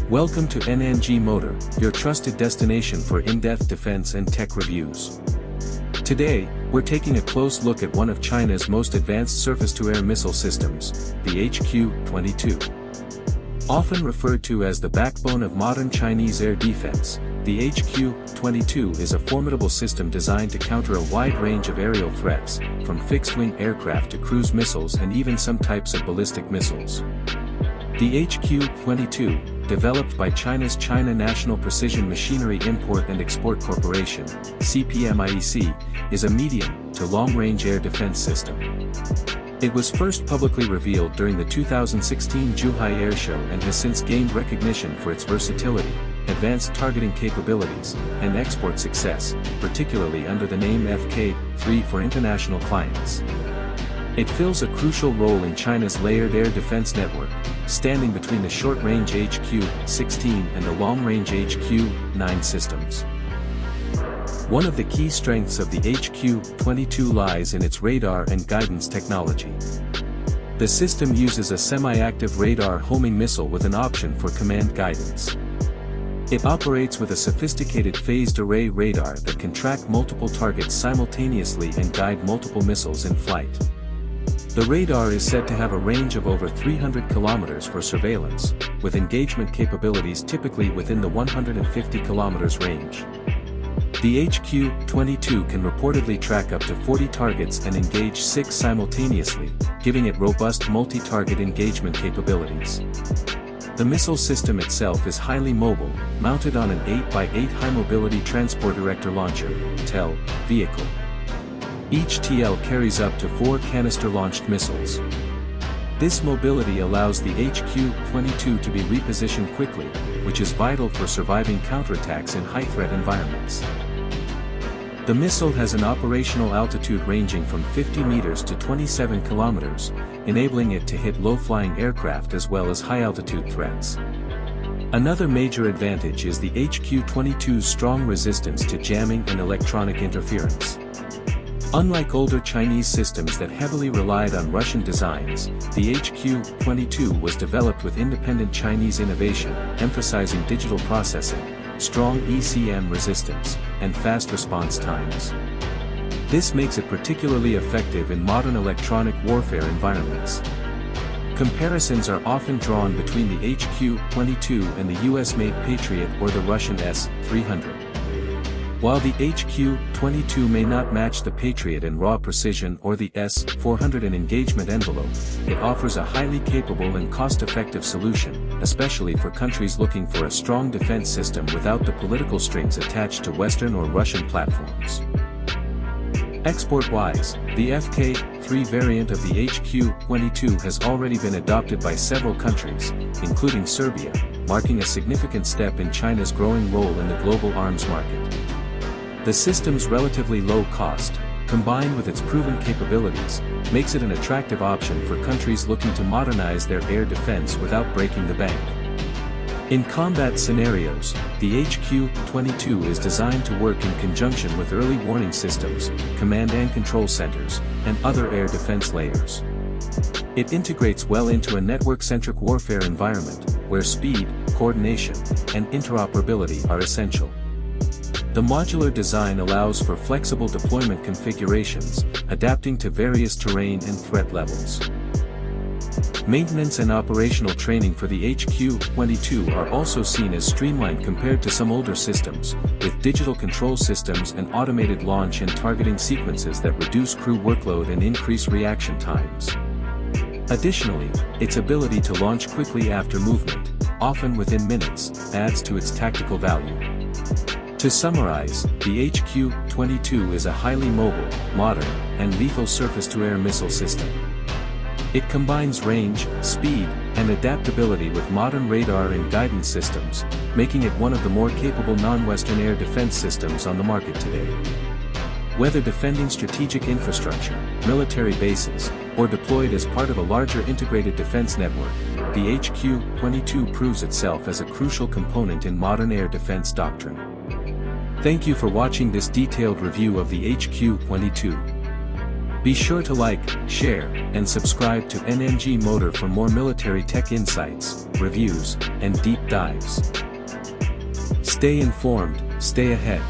Welcome to NNG Motor, your trusted destination for in-depth defense and tech reviews. Today, we're taking a close look at one of China's most advanced surface-to-air missile systems, the HQ-22. Often referred to as the backbone of modern Chinese air defense, the HQ-22 is a formidable system designed to counter a wide range of aerial threats, from fixed-wing aircraft to cruise missiles and even some types of ballistic missiles. The HQ-22, developed by China's China National Precision Machinery Import and Export Corporation, CPMIEC, is a medium to long-range air defense system. It was first publicly revealed during the 2016 Zhuhai Air Show and has since gained recognition for its versatility, advanced targeting capabilities, and export success, particularly under the name FK-3 for international clients. It fills a crucial role in China's layered air defense network, standing between the short-range HQ-16 and the long-range HQ-9 systems. One of the key strengths of the HQ-22 lies in its radar and guidance technology. The system uses a semi-active radar homing missile with an option for command guidance. It operates with a sophisticated phased array radar that can track multiple targets simultaneously and guide multiple missiles in flight. The radar is said to have a range of over 300 kilometers for surveillance, with engagement capabilities typically within the 150 kilometers range. The HQ-22 can reportedly track up to 40 targets and engage 6 simultaneously, giving it robust multi-target engagement capabilities. The missile system itself is highly mobile, mounted on an 8x8 high-mobility transport-erector launcher (TEL) vehicle. Each TL carries up to 4 canister-launched missiles. This mobility allows the HQ-22 to be repositioned quickly, which is vital for surviving counterattacks in high-threat environments. The missile has an operational altitude ranging from 50 meters to 27 kilometers, enabling it to hit low-flying aircraft as well as high-altitude threats. Another major advantage is the HQ-22's strong resistance to jamming and electronic interference. Unlike older Chinese systems that heavily relied on Russian designs, the HQ-22 was developed with independent Chinese innovation, emphasizing digital processing, strong ECM resistance, and fast response times. This makes it particularly effective in modern electronic warfare environments. Comparisons are often drawn between the HQ-22 and the US-made Patriot or the Russian S-300. While the HQ-22 may not match the Patriot in raw precision or the S-400 in engagement envelope, it offers a highly capable and cost-effective solution, especially for countries looking for a strong defense system without the political strings attached to Western or Russian platforms. Export-wise, the FK-3 variant of the HQ-22 has already been adopted by several countries, including Serbia, marking a significant step in China's growing role in the global arms market. The system's relatively low cost, combined with its proven capabilities, makes it an attractive option for countries looking to modernize their air defense without breaking the bank. In combat scenarios, the HQ-22 is designed to work in conjunction with early warning systems, command and control centers, and other air defense layers. It integrates well into a network-centric warfare environment, where speed, coordination, and interoperability are essential. The modular design allows for flexible deployment configurations, adapting to various terrain and threat levels. Maintenance and operational training for the HQ-22 are also seen as streamlined compared to some older systems, with digital control systems and automated launch and targeting sequences that reduce crew workload and increase reaction times. Additionally, its ability to launch quickly after movement, often within minutes, adds to its tactical value. To summarize, the HQ-22 is a highly mobile, modern, and lethal surface-to-air missile system. It combines range, speed, and adaptability with modern radar and guidance systems, making it one of the more capable non-Western air defense systems on the market today. Whether defending strategic infrastructure, military bases, or deployed as part of a larger integrated defense network, the HQ-22 proves itself as a crucial component in modern air defense doctrine. Thank you for watching this detailed review of the HQ-22. Be sure to like, share, and subscribe to NNG Motor for more military tech insights, reviews, and deep dives. Stay informed, stay ahead.